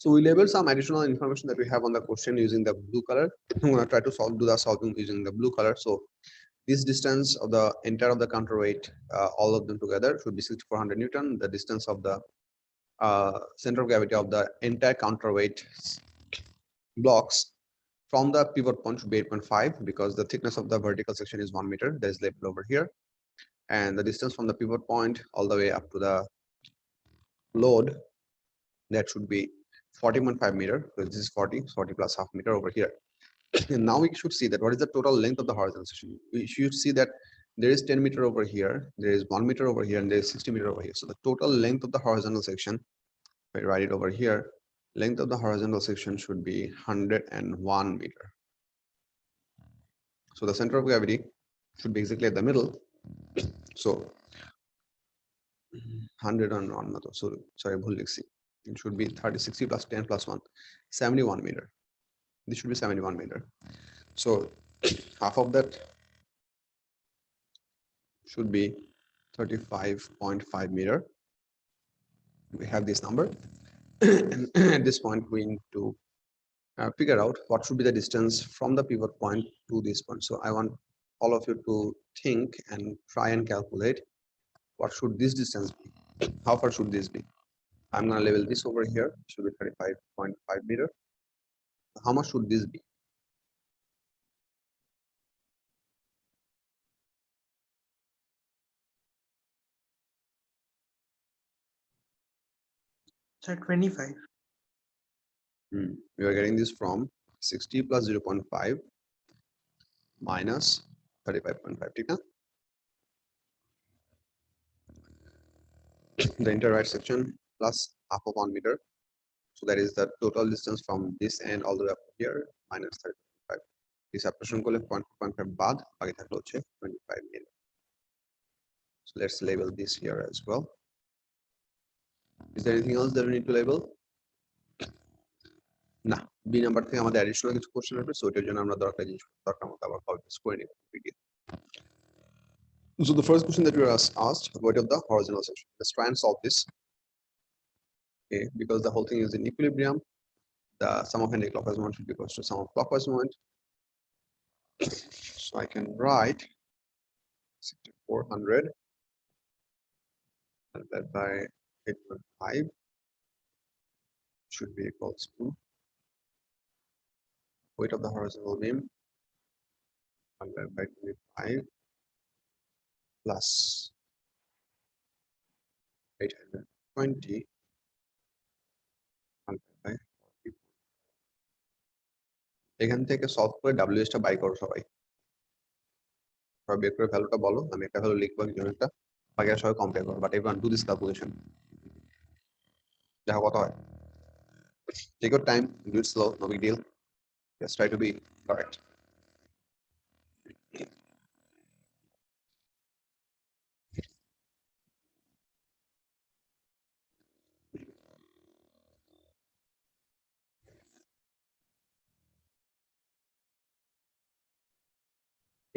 So we label some additional information that we have on the question using the blue color. I'm going to try to do the solving using the blue color. So this distance of the entire of the counterweight, all of them together should be 6400 Newton. The distance of the center of gravity of the entire counterweight blocks from the pivot point should be 8.5 because the thickness of the vertical section is 1 meter. That is labeled over here. And the distance from the pivot point all the way up to the load, that should be 40.5 meter. So this is 40 plus half meter over here. And now we should see that what is the total length of the horizontal section. We should see that there is 10 meter over here, there is 1 meter over here, and there is 60 meter over here. So the total length of the horizontal section, if I write it over here, length of the horizontal section should be 101 meter. So the center of gravity should be exactly at the middle. So 101, so sorry, it should be 60 plus 10 plus 1, 71 meter. This should be 71 meter. So half of that should be 35.5 meter. We have this number. And at this point, we need to figure out what should be the distance from the pivot point to this point. So I want all of you to think and try and calculate what should this distance be. How far should this be? I'm going to label this over here. It should be 35.5 meter. How much should this be? Sir, 25. We are getting this from 60 plus 0.5 minus 35.5. The entire right section plus half of 1 meter. So that is the total distance from this end all the way up here minus 35. This separation করলে 0.5 বাদ বাকি থাকলো হচ্ছে 25 meter. So let's label this here as well. Is there anything else that we need to label? না, B number থেকে আমাদের additional কিছু question আসবে, সো এটার জন্য আমরা দরকার মতো আবার কপি পেস্ট করে নিব video. So the first question that we were asked, what of the horizontal section? Let's try and solve this. Okay, because the whole thing is in equilibrium, the sum of anti-clockwise moment should be equal to sum of clockwise moment. So I can write 6400 divided by 8.5 should be equals to weight of the horizontal beam divided by 25 plus 820 by 40. এখান থেকে solve করে WS টা by করো সবাই। বের করে ভ্যালুটা বলো, আমি একটা ভ্যালু লিখবো, একটা বাকিরা সবাই কম্পেয়ার করো, but everyone do this calculation. দেখো কত হয়। Take your time, do it slow, no big deal. Just try to be correct.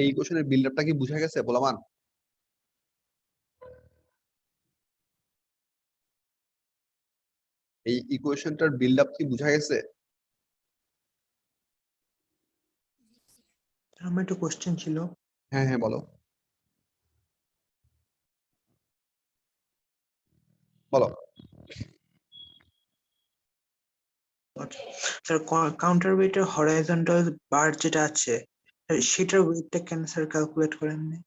এই ইকুয়েশনের বিল্ড আপটা কি বুঝা গেছে বলামান? এই ইকুয়েশনটার বিল্ড আপ কি বুঝা গেছে? আমার একটা কোশ্চেন ছিল। হ্যাঁ হ্যাঁ বলো বলো। স্যার কাউন্টার ওয়েটের হরাইজন্টাল বার যেটা আছে সেটার ওয়েটটা কেন স্যার ক্যালকুলেট করেননি?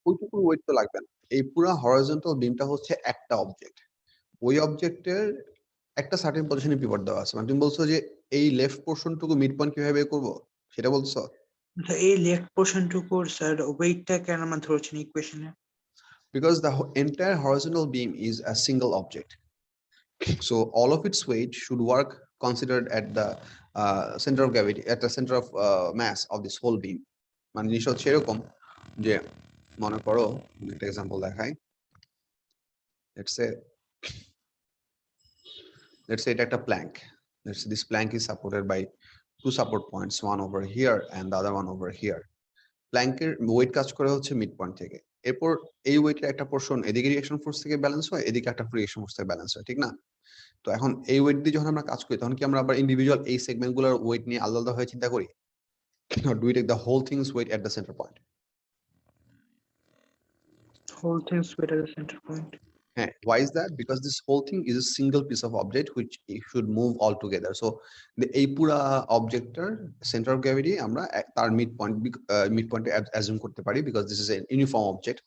ওইটুকু ওয়েট তো লাগবে না। এই পুরো হরাইজন্টাল বিমটা হচ্ছে একটা অবজেক্ট, ওই অবজেক্টের একটা সার্টেন পজিশনে পিভট দেওয়া আছে। মানে তুমি বলছো যে এই লেফট পোরশনটুকু মিড পয়েন্ট কিভাবে বের করব সেটা বলছো? এই লেফট পোরশনটুকুর স্যার ওয়েটটা কেন আমরা ধরছেন ইকুয়েশনে? Because the entire horizontal beam is a single object, so all of its weight should work considered at the center of gravity, at the center of mass of this whole beam. মানে জিনিসটা হচ্ছে এরকম যে মনে করো একটা example দেখাই। let's say এটা একটা plank. Let's say this plank is supported by two support points, one over here and the other one over here. প্ল্যাঙ্কের ওয়েট কাজ করে হচ্ছে মিড পয়েন্ট থেকে। এরপর এই ওয়েটের একটা পোর্শন এদিকে রিঅ্যাকশন ফোর্স থেকে ব্যালেন্স হয়, এদিকে একটা রিঅ্যাকশন ফোর্স থেকে ব্যালেন্স হয়, ঠিক না? তো এখন এই ওয়েট দিয়ে যখন আমরা কাজ করি তখন কি আমরা আবার ইন্ডিভিজুয়াল এই সেগমেন্টগুলোর ওয়েট নিয়ে আলাদা আলাদা হয়ে চিন্তা করি? or do we take the whole thing's weight at the center point? Whole things weight at the center point. Why is that? Because this whole thing is a single piece of object which it should move all together. So the এই পুরা অবজেক্টটার center of gravity আমরা তার mid point assume করতে পারি because this is an uniform object,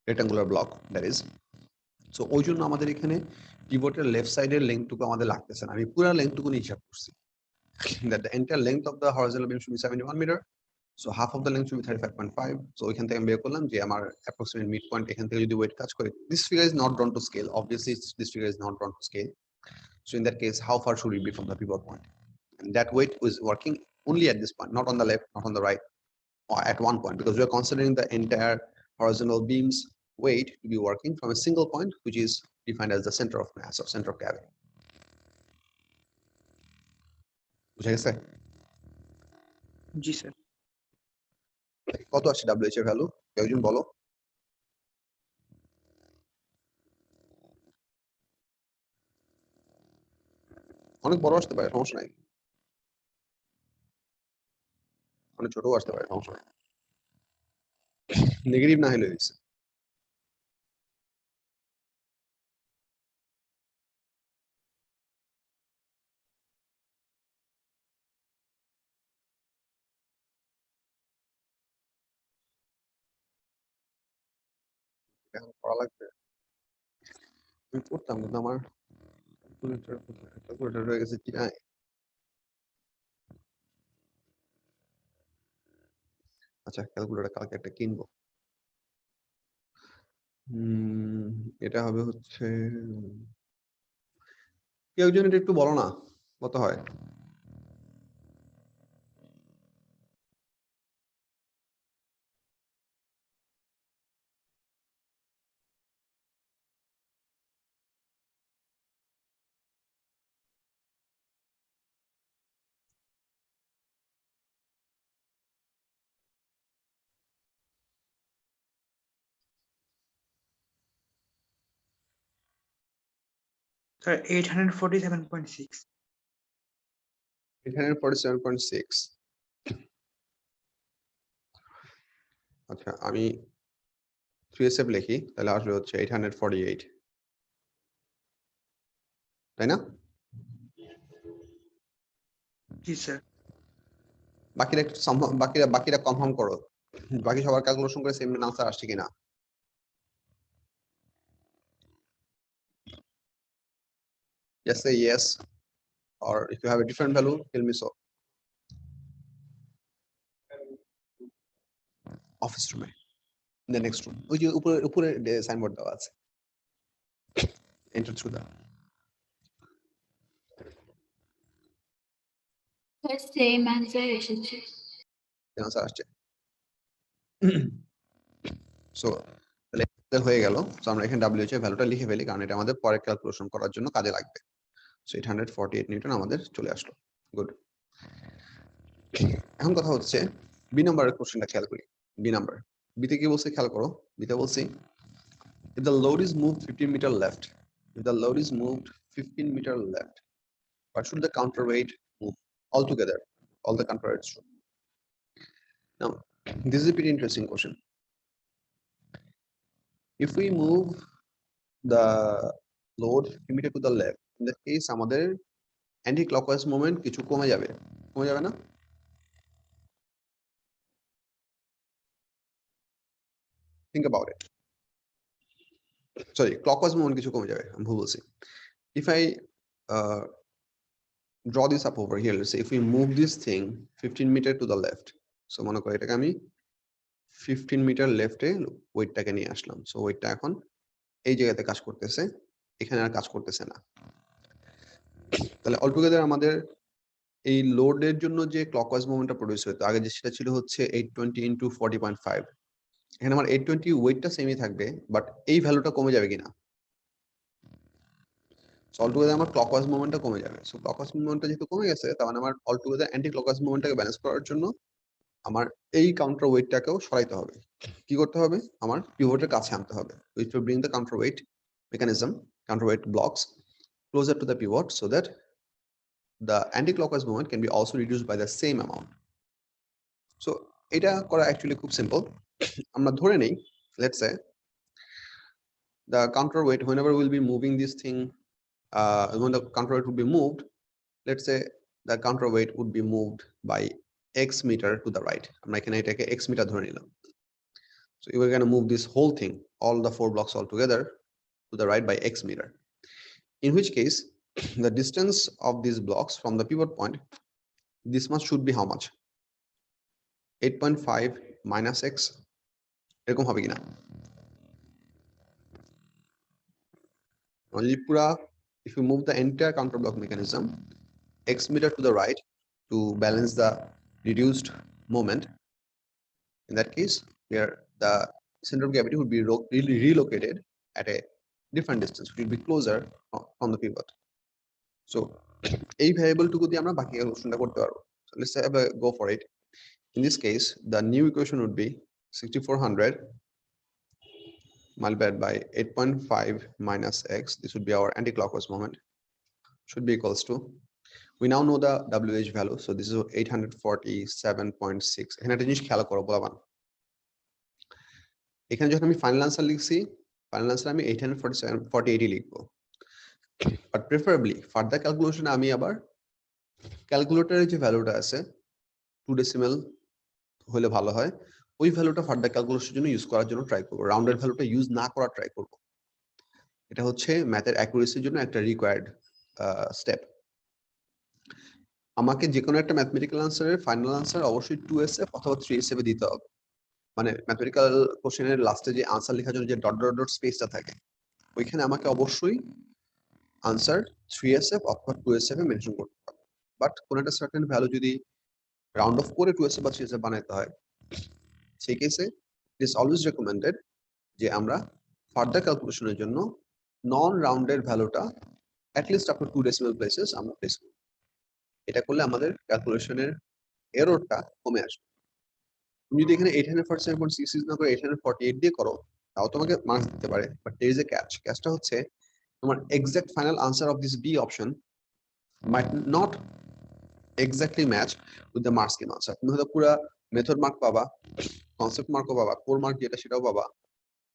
rectangular block that is. So ওই জন্য আমাদের এখানে পিভটের লেফট সাইডের লেংথটুকু আমাদের লাগতেছে না, আমি পুরো লেংথটুকু হিসাব করছি that the entire length of the horizontal beam should be 71 meter. So half of the length should be 35.5. So এখান থেকে আমি বের করলাম যে আমার approximate midpoint এখান থেকে যদি weight কাজ করে, this figure is not drawn to scale. Obviously, this figure is not drawn to scale. So in that case, how far should we be from the pivot point? And that weight is working only at this point, not on the left, not on the right, or at one point, because we are considering the entire horizontal beam's weight to be working from a single point, which is defined as the center of mass or center of gravity. বুঝা গেছে? জি sir. কত আসছে WH এর value একজন বলো? অনেক বড় আসতে পারে, সমস্যা নাই, অনেক ছোট আসতে পারে, সমস্যা নাই, নেগেটিভ না হলে দিচ্ছে। এখন পড়া লাগবে, আমি পড়তাম কিন্তু আমার ক্যালকুলেটর হয়ে গেছে চিনায়। আচ্ছা, ক্যালকুলেটর কালকে একটা কিনবো। এটা হবে হচ্ছে, কেউ একজন এটা একটু বলো না কত হয়? স্যার 847.6। 847.6। আচ্ছা, আমি 3SF লিখি, তাহলে আসলে হচ্ছে 848, তাই না? জি স্যার। বাকিরা একটু বাকিরা কনফার্ম করো, বাকি সবার ক্যালকুলেশন করে সেম আনসার আসছে কিনা। Just say yes, or if you have a different value, tell me so. Office রুমে, the next room, ওই যে উপরে উপরে সাইনবোর্ড দেওয়া আছে, enter through that. Same answer এসেছে। আনসার আসছে। সো তাহলে হয়ে গেল। সো আমরা এখানে WH এর ভ্যালুটা লিখে ফেলি, কারণ এটা আমাদের পরে ক্যালকুলেশন করার জন্য কাজে লাগবে। সো 848 নিউটন আমাদের চলে আসলো। গুড। এখন কথা হচ্ছে বি নাম্বারের কোশ্চেনটা খেয়াল করি। বি নাম্বার, বিতে কি বলছে খেয়াল করো। বিতে বলছি if the load is moved 15 meter left, if the load is moved 15 meter left, what should the counterweight move altogether? All the counterweights should. Now, this is a pretty interesting question. If we move the load 15 meter to the left, in that case আমাদের anti clockwise moment কিছু কমে যাবে না? Think about it. Sorry, clockwise movement কিছু কমে যাবে, আমি ভুল বলছি। If I draw this up over here, let's say if we move this thing 15 meter to the left, so মনে করি এটাকে আমি 15 মিটার লেফটে ওয়েটটাকে নিয়ে আসলাম। সো ওয়েটটা এখন এই জায়গাতে কাজ করতেছে, এখানে আর কাজ করতেছে না। তাহলে অলটুগেদার আমাদের এই লোডের জন্য যে ক্লকওয়াইজ মুভমেন্টটা প্রডিউস হতো আগে, যে সেটা ছিল হচ্ছে 820 into 40.5, এখানে আমার 820 ওয়েটটা সেমই থাকবে, বাট এই ভ্যালুটা কমে যাবে কিনা। সো অলটুগেদার আমার ক্লকওয়াইজ মুভমেন্টটা কমে যাবে। সো ক্লকওয়াইজ মুভমেন্টটা যেহেতু কমে গেছে, তার মানে আমার অলটুগেদার অ্যান্টি ক্লকওয়াইজ মুভমেন্টটাকে ব্যালেন্স করার জন্য আমার এই কাউন্টার ওয়েটটাকেও সরাইতে হবে। কি করতে হবে? আমার পিভটের কাছে আনতে হবে। Which will bring the counter wait mechanism, counter weight blocks closer to the pivot so that the anti-clockwise moment can be also reduced by the same amount. So এটা করা actually খুব simple. আমরা ধরে নেই, let's say the counter weight, whenever we'll be moving this thing, when the counter weight would be moved, let's say the counter weight would be moved by x meter to the right. আমরা এখানে এটাকে x meter ধরে নিলাম. So we're going to move this whole thing, all the 4 blocks all together to the right by x meter. In which case, the distance of these blocks from the pivot point, this much should be how much? 8.5 minus x. এরকম হবে কিনা? Only pura, if you move the entire counter block mechanism x meter to the right to balance the reduced moment, in that case, where the center of gravity would be relocated at a different distance, which will be closer from the pivot. So এই variable টুকু দিয়ে আমরা বাকি ক্যালকুলেশনটা করতে পারবো। So let's have a go for it. In this case, the new equation would be 6400 multiplied by 8.5 minus x. This would be our anti-clockwise moment. Should be equals to. We now know the WH value. So this is 847.6. এখানে একটা জিনিস খেয়াল করো বলবান। এখানে যখন আমি final answer লিখছি, ফাইনাল আনসার আমি 847.80 লিখবো। But preferably further calculation আমি আবার ক্যালকুলেটরের যে ভ্যালুটা আছে 2 decimal হলে ভালো হয়, ওই ভ্যালুটা ফার্দার ক্যালকুলেশনের জন্য ইউজ করার জন্য ট্রাই করব। রাউন্ডেড ভ্যালুটা ইউজ না করার ট্রাই করব। এটা হচ্ছে ম্যাথের অ্যাকুরেসির জন্য একটা রিকোয়ার্ড স্টেপ। আমাকে যে কোনো একটা ম্যাথমেটিক্যাল আনসারের ফাইনাল আনসার অবশ্যই 2SF অথবা 3SF দিতে হবে। মানে ম্যাথমেটিক্যাল কোশ্চেনের লাস্টে যে আনসার লেখার জন্য যে ডট ডট ডট স্পেসটা থাকে, ওইখানে আমাকে অবশ্যই আনসার 3SF অথবা 2SF এ মেনশন করতে হবে। বাট কোন একটা সার্টেন ভ্যালু যদি রাউন্ড অফ করে 2SF বা 3SF বানাইতে হয়, সেই কেসে ইট ইজ অলওয়েজ রেকমেন্ডেড যে আমরা ফার্দার ক্যালকুলেশনের জন্য নন রাউন্ডেড ভ্যালুটা অ্যাটলিস্ট আপনার 2 ডেসিমাল প্লেসেস আমরা প্লেস করব। এটা করলে আমাদের ক্যালকুলেশনের এররটা কমে আসবে। তুমি যদি এখানে 847.6 না করে 848 দিয়ে করো, তাও তোমাকে মার্কস দিতে পারে, but there is a catch. ক্যাচটা হচ্ছে তোমার exact final answer of this B option might not exactly match with the mark scheme answer. তুমি হয়তো পুরো মেথড মার্ক পাবা, কনসেপ্ট মার্কও পাবা, কোর মার্ক যেটা সেটাও পাবা,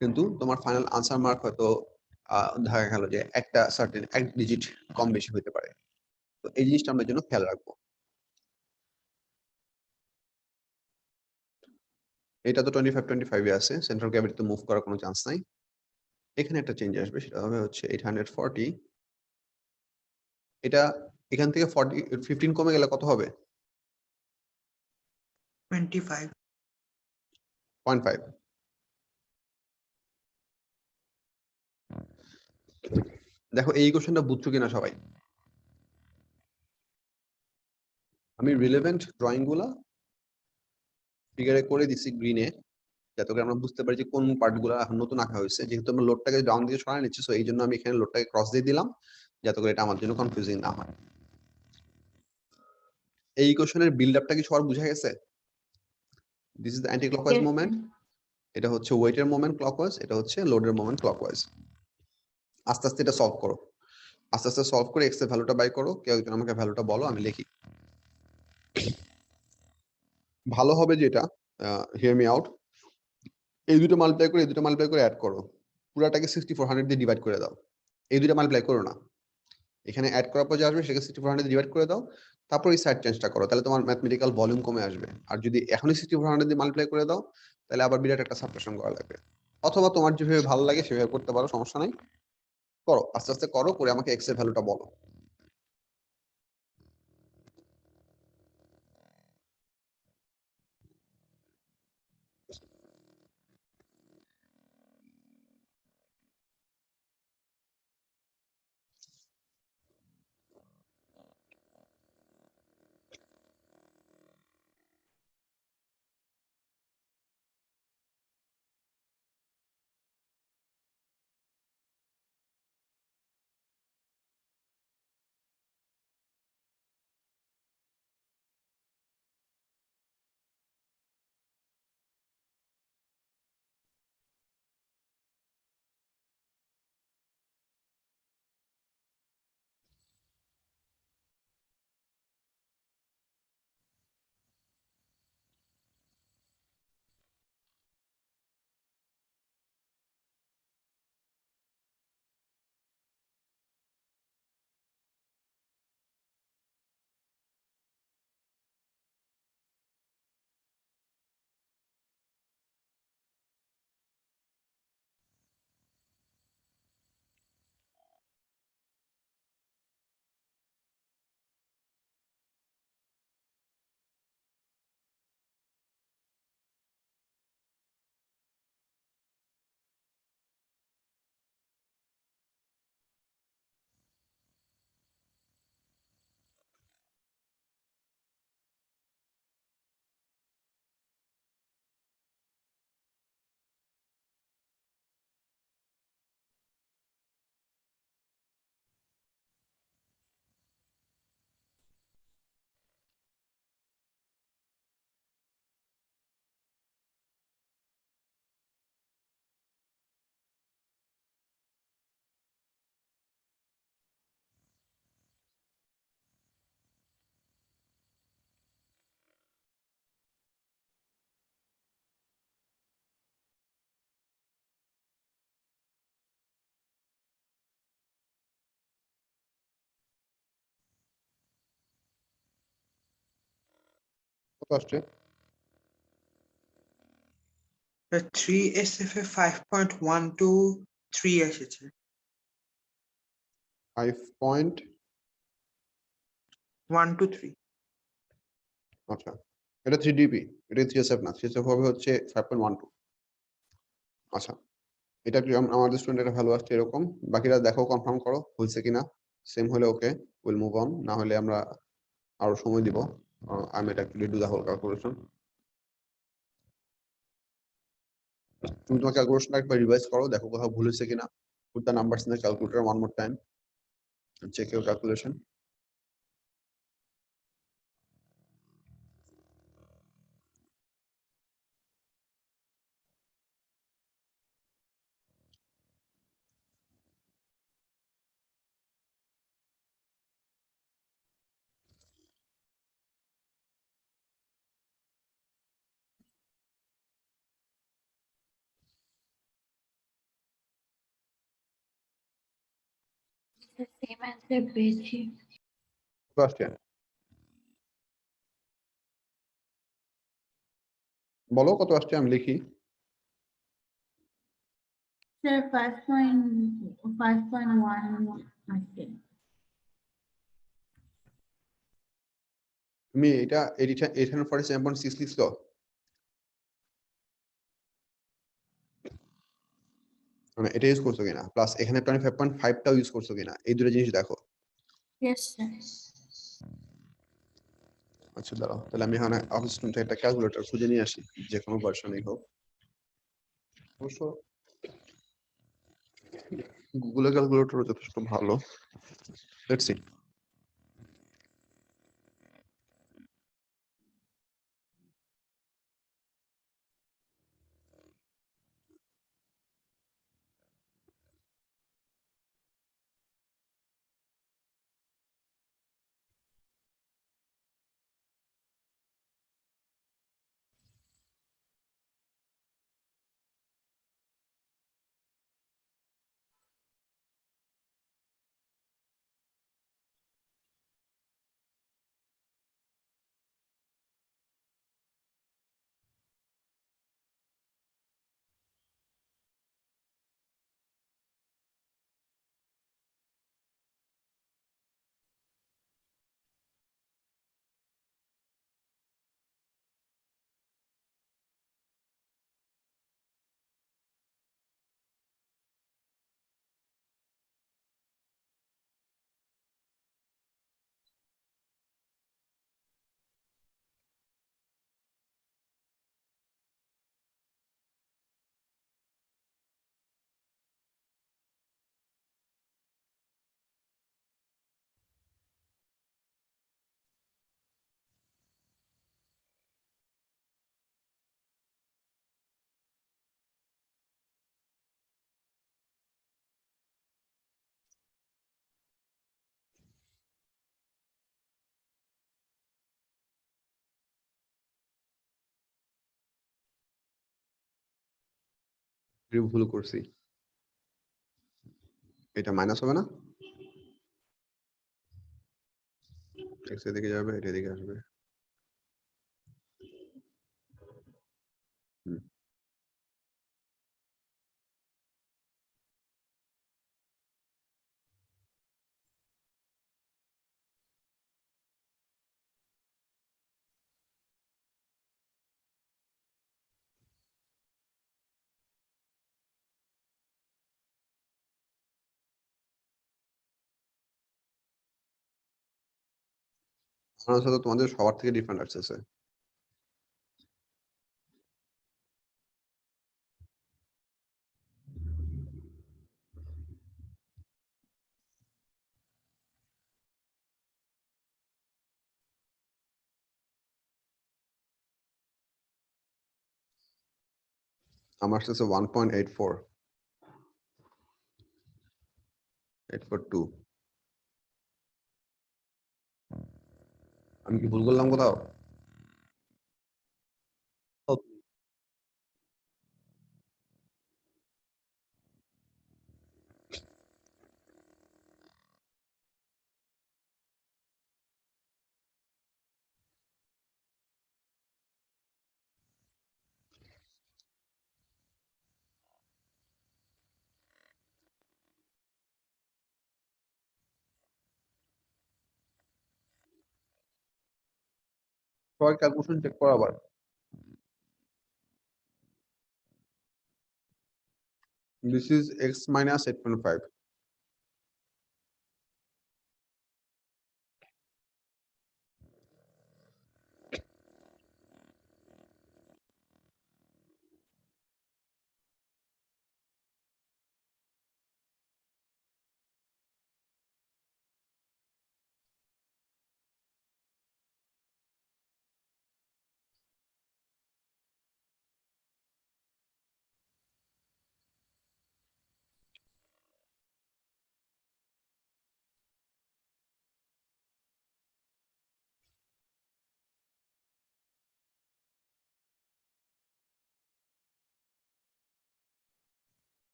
কিন্তু তোমার ফাইনাল আনসার মার্ক হয়তো দেখা গেল যে একটা সার্টেন এক ডিজিট কম বেশি হতে পারে। তো এই জিনিসটা আমরা জন্য খেয়াল রাখবো। এটা তো 25 এ আছে, সেন্ট্রাল গ্র্যাভিটিতে মুভ করার কোনো চান্স নাই। এখানে একটা চেঞ্জ আসবে, সেটা হবে হচ্ছে 840। এটা এখান থেকে 15 কমে গেলে কত হবে? 25.5। দেখো এই কোশ্চেনটা বুঝছো কিনা সবাই? আমি রিলেভেন্ট ড্রয়িং গুলা ফিগারে করে দিছি গ্রিনে, যাতে করে আমরা বুঝতে পারি যে কোন পার্ট গুলো এখন নতুন আঁকা হয়েছে। যেহেতু আমরা লোডটাকে ডাউন দিয়ে সরাই নিচ্ছি, সো এই জন্য আমি এখানে লোডটাকে ক্রস দিয়ে দিলাম, যাতে করে এটা আমার জন্য কনফিউজিং না হয়। এই ইকুয়েশনের বিল্ড আপটা কি সবার বুঝা গেছে? This is the anti clockwise Yes, moment. এটা হচ্ছে ওয়েটের মোমেন্ট ক্লকওয়াইজ, এটা হচ্ছে লোডের মোমেন্ট ক্লকওয়াইজ। আস্তে আস্তে এটা সলভ করো, আস্তে আস্তে সলভ করে এক্স এর ভ্যালুটা বাই করো। কেউ একজন আমাকে ভ্যালুটা বলো, আমি লিখি। ভালো হবে যেটা, হিয়ার মি আউট, এই দুটো মাল্টিপ্লাই করে এই দুটো মাল্টিপ্লাই করে অ্যাড করো, পুরাটাকে 6400 দিয়ে ডিভাইড করে দাও। এই দুটো মাল্টিপ্লাই করো না, এখানে অ্যাড করার পর যা আসবে সেটাকে 6400 দিয়ে ডিভাইড করে দাও, তারপর এই সাইড চেঞ্জটা করো, তাহলে তোমার ম্যাথমেটিক্যাল ভলিউম কমে আসবে। আর যদি এখনই 6400 দিয়ে মাল্টিপ্লাই করে দাও, তাহলে আবার বিরাট একটা সাবট্রাকশন করা লাগবে। অথবা তোমার যেভাবে ভালো লাগে সেভাবে করতে পারো, সমস্যা নাই। করো, আস্তে আস্তে করো, করে আমাকে এক্স এর ভ্যালুটা বলো। ফার্স্টে 3SF এ 5.123 এসেছে। 5.123 আচ্ছা, এটা 3DP, এটা 3SF না, 3SF হবে হচ্ছে 5.12। আচ্ছা, এটা কি আমাদের স্টুডেন্ট এটা ভালো আসছে এরকম। বাকিরা দেখো কনফার্ম করো হয়েছে কিনা। সেম হলে ওকে, উইল মুভ অন, না হলে আমরা আরো সময় দিব। আমি এটা একটু ডু দা হোল ক্যালকুলেশন। তুমি তোমার ক্যালকুলেশনটা একবার রিভাইজ করো, দেখো কোথাও ভুল হয়েছে কিনা। Put the numbers in the calculator one more time, check your calculation. Same answer পেয়েছি। আসছে বলো কত আসছে, আমি লিখি। স্যার 5.1 আসছে। তুমি এটা 847.6 লিখছো? মানে এটা ইউজ করছো কিনা, প্লাস এখানে 25.5টাও ইউজ করছো কিনা, এই দুটো জিনিস দেখো। Yes sir. আচ্ছা দাঁড়াও, তাহলে আমি এখানে অফিস রুম থেকে একটা ক্যালকুলেটর খুঁজে নিয়ে আসি, যে কোনো ভার্সনই হোক। অবশ্য গুগলের ক্যালকুলেটর যথেষ্ট ভালো। Let's see. ভুল করছি, এটা মাইনাস হবে না, এক্স এদিকে যাবে, এটা এদিকে আসবে। হুম। আমার সাথে তোমাদের সবার থেকে ডিফারেন্ট আসছে। আমার আসছে 1.84842। আমি কি ভুল করলাম কোথাও? সবাই ক্যালকুলেশন চেক করো আবার। This is x minus 8.5.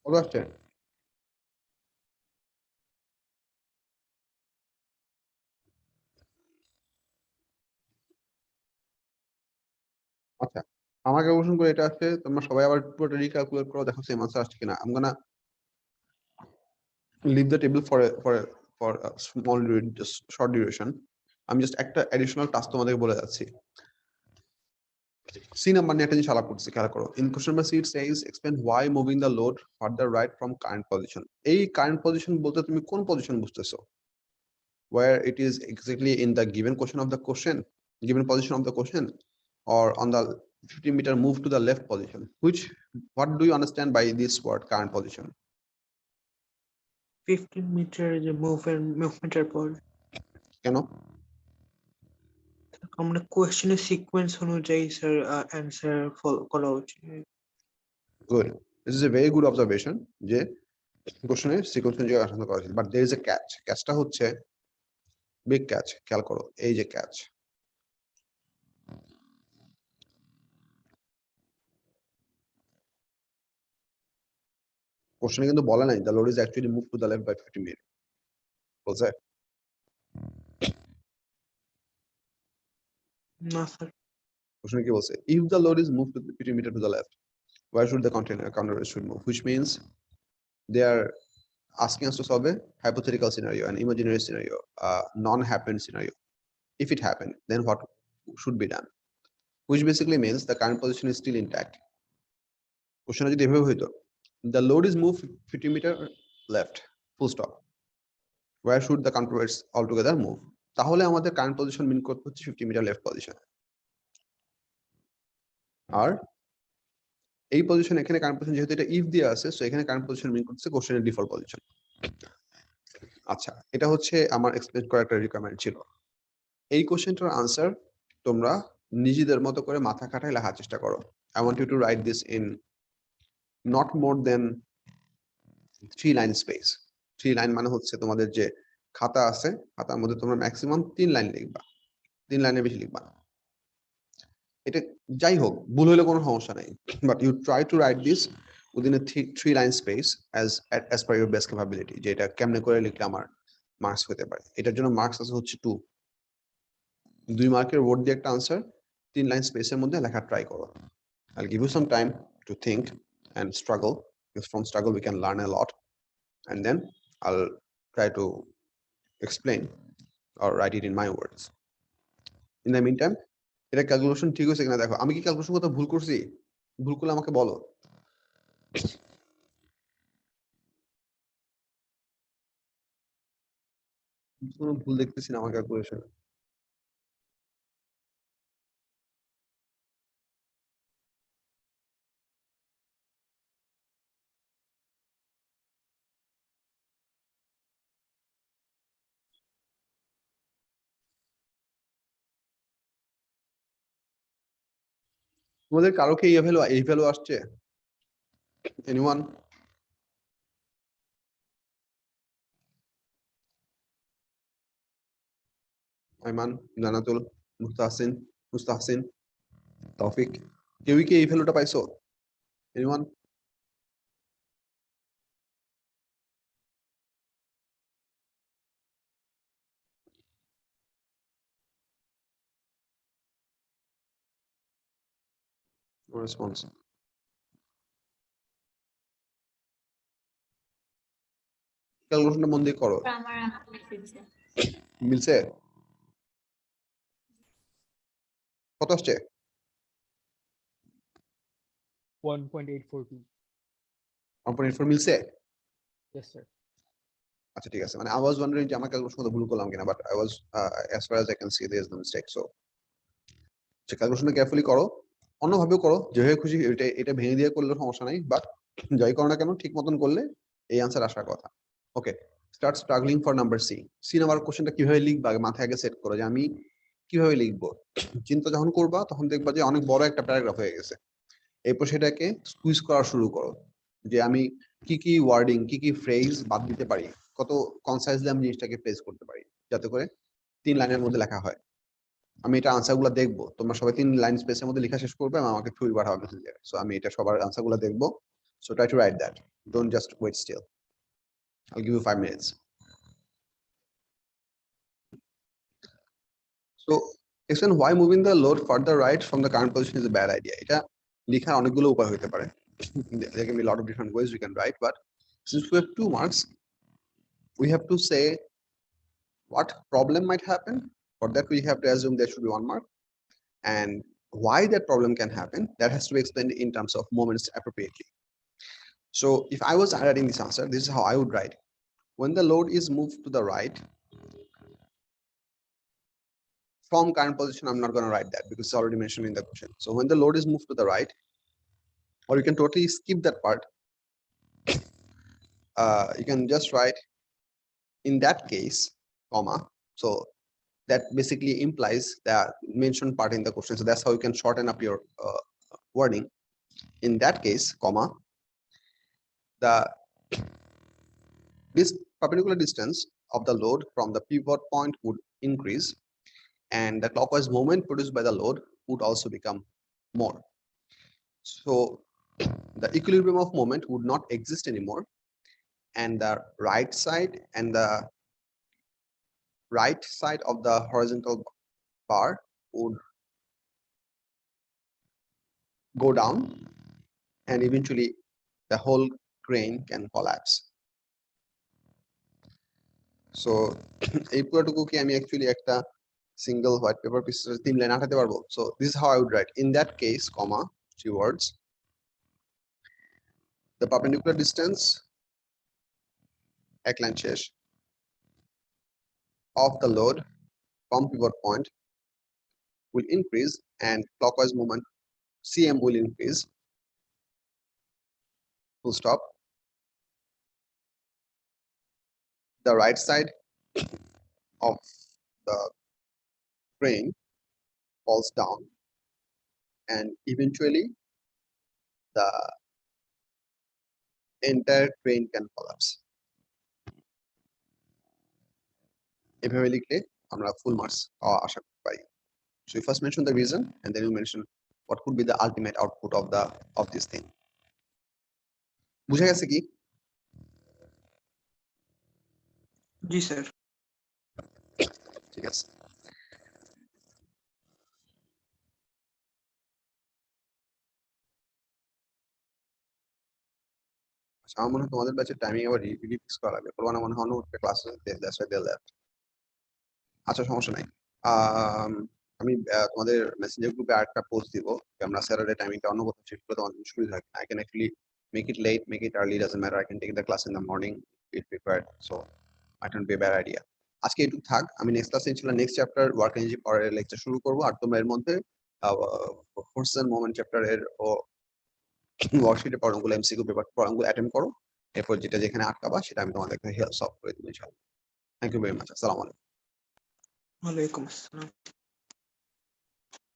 কত আসছে? আচ্ছা, আমার ক্যালকুলেশন করে এটা আসছে, তোমরা সবাই আবার পুরোটা রিক্যালকুলেট করো, দেখো সেম আনসার আসছে কিনা। I'm gonna leave the table for a small just short duration. আমি জাস্ট একটা অ্যাডিশনাল টাস্ক তোমাদের বলে যাচ্ছি। সি নাম্বার নিয়ে একটা জিনিস আলাপ করছি, খেয়াল করো। In question number C it says explain why moving the load further right from current position. এই কারেন্ট পজিশন বলতে তুমি কোন পজিশন বুঝতেছো? Where it is exactly in the given question of the question, given position of the question, or on the 50-meter move to the left position. What do you understand by this word current position? 15 metre যে মুভমেন্টের পর কেন? আমরা কোয়েশ্চেনের sequence অনুযায়ী sir answer করা উচিত। Good. This is a very good observation যে কোশ্চেনের sequence অনুযায়ী আলোচনা করা হয়েছে, but there is a catch. ক্যাচটা হচ্ছে বিগ ক্যাচ। খেয়াল করো, এই যে ক্যাচ, কোশ্চেনে কিন্তু বলা নাই the load is actually move to the left by 50 metre, বলছে? না স্যার, কোশ্চেনে কি বলছে? If the load is move to 50 metre to the left, where should the counterweight should move? Which means they are asking us to solve a hypothetical scenario, an imaginary scenario, a non-happened scenario. If it happened, then what should be done? Which basically means the current position is still intact. Question যদি এভাবে হইতো, the load is moved 50 meter left, full stop. Where should the counterweights altogether move? তাহলে আমাদের current position মিন করতে হচ্ছে 50 metre left position. আর এই position, এখানে current position যেহেতু এটা ইফ দিয়ে আছে, সো এখানে কারেন্ট পজিশন মিন করতেছে কোশ্চেনের ডিফল্ট পজিশন। আচ্ছা, এটা হচ্ছে আমার এক্সপ্লেইন করার একটা রিকোয়ারমেন্ট ছিল। এই কোশ্চেনটার আনসার তোমরা নিজেদের মতো করে মাথা খাটায় লেখার চেষ্টা করো। I want you to write this in not more than 3 line space. 3 line মানে হচ্ছে তোমাদের যে খাতা আছে, খাতার মধ্যে তোমরা ম্যাক্সিমাম 3 লাইন লিখবা, 3 লাইনের বেশি লিখবা না। এটা যাই হোক, ভুল হলে কোনো সমস্যা নাই, but you try to write this within a 3 line space as per your best capability, যে এটা কেমনে করে লিখলে আমার মার্কস হতে পারে। এটার জন্য মার্কস আছে হচ্ছে 2 মার্কের ওয়ার্ড দিয়ে একটা আনসার 3 লাইন স্পেসের মধ্যে লেখা ট্রাই করো। I'll give you some time to think and struggle, because from struggle we can learn a lot, and then I'll try to explain or write it in my words. In the meantime, এটা calculation ঠিক হয়েছে কিনা দেখো। আমি কি calculation করতে ভুল করছি? ভুল করলে আমাকে বলো। কোনো ভুল দেখতেছি না আমার ক্যালকুলেশন। তোমাদের কারো কি এই ভ্যালু আসছে? এনিওয়ান? আইমান, জানাতুল, মুস্তাহসিন, তৌফিক, কেউই কি এই ভ্যালুটা পাইছো? এনিওয়ান? No response. ক্যালকুলেশনটা মন দিয়ে করো। আমার আনসার এসেছে। মিলছে? কত আসছে? 1.842. 1.84 মিলছে? Yes, sir. আচ্ছা ঠিক আছে, মানে I was wondering যে আমার ক্যালকুলেশন ভুল করলাম কিনা, but I was as far as I can see there is no mistake. So ক্যালকুলেশনটা কেয়ারফুলি করো, অন্যভাবেও করো, যেভাবে খুশি এটা ভেঙে দিয়ে করলে সমস্যা নাই, বাট যাই করো না কেন ঠিক মতন করলে এই আনসার আসার কথা। Okay, start struggling for number C. C number কোশ্চেনটা কিভাবে লিখবা আগে মাথায় আগে সেট করো যে আমি কিভাবে লিখবো। চিন্তা যখন করবা তখন দেখবা যে অনেক বড় একটা প্যারাগ্রাফ হয়ে গেছে, এরপর সেটাকে স্কুইজ করা শুরু করো যে আমি কি কি ওয়ার্ডিং, কি কি ফ্রেজ বাদ দিতে পারি, কত কনসাইজলি আমি জিনিসটাকে প্লেস করতে পারি, যাতে করে 3 লাইনের মধ্যে লেখা হয়। আমি এটা আনসারগুলো দেখবো, তোমরা সবাই 3 লাইন স্পেসের মধ্যে লেখা শেষ করবে এবং আমাকে থ্রুই পাঠাবে মেসেঞ্জারে। সো আমি এটা সবার আনসারগুলো দেখবো। So try to write that, don't just wait still. I'll give you 5 minutes. So explain why moving the load further right from the current position is a bad idea. এটা লেখার অনেকগুলো উপায় হতে পারে। There can be a lot of different ways we can write, but since we have 2 marks, we have to say what problem might happen. For that we have to assume there should be 1 mark, and why that problem can happen, that has to be explained in terms of moments appropriately. So if I was writing this answer, this is how I would write. When the load is moved to the right from current position, I'm not going to write that because it's already mentioned in the question. So when the load is moved to the right, or you can totally skip that part, you can just write in that case, comma. So that basically implies the mentioned part in the question. So that's how you can shorten up your wording. In that case, comma, this perpendicular distance of the load from the pivot point would increase, and the clockwise moment produced by the load would also become more. So the equilibrium of moment would not exist anymore, and the right side of the horizontal bar would go down, and eventually the whole crane can collapse. So এই পুরোটুকু কি আমি actually একটা single white paper পিসের 3 line আঠাতে পারবো? So this is how I would write. In that case, comma, 3 words, the perpendicular distance এক line শেষ of the load from pivot point will increase, and clockwise movement cm will increase, full stop. The right side of the crane falls down, and eventually the entire crane can collapse. এভাবে লিখলে আমরা full marks পাওয়া আশা করতে পারি। So you first mention the reason, and then you mention what could be the ultimate output of this thing. বুঝা গেছে কি? জি sir. ঠিক আছে। আচ্ছা, আমার মনে হয় তোমাদের ব্যাচের টাইমিং আবার রিফিক্স করা লাগবে, করবো না মনে হয় অন্য ক্লাসে আচ্ছা সমস্যা নাই। আমি তোমাদের মেসেঞ্জার গ্রুপে আরেকটা পোস্ট দিব যে আমরা স্যাটারডে টাইমিংটা অন্য কোথাও শিফট করে তোমাদের জন্য সুবিধা হয়। I can actually make it late, make it early, doesn't matter. I can take the class in the morning if required, so might not be a bad idea. আজকে এটুকু থাক, আমি নেক্সট ক্লাসে ইনশাআল্লাহ নেক্সট চ্যাপ্টার ওয়ার্ক এনার্জি পাওয়ারের lecture শুরু করব, আর তোমরা এর মধ্যে ফোর্স এন্ড মোমেন্ট চ্যাপ্টারের ও ওয়ার্কশিটের পড়াগুলো এমসিকিউ পেপার পড়াগুলো অ্যাটেন্ড করো, এরপর যেটা যেখানে আটকাবা সেটা আমি তোমাদেরকে হেল্প সলভ করে দেবো ইনশাআল্লাহ। Thank you very much. আসসালামু আলাইকুম। ওয়ালাইকুম আসসালাম।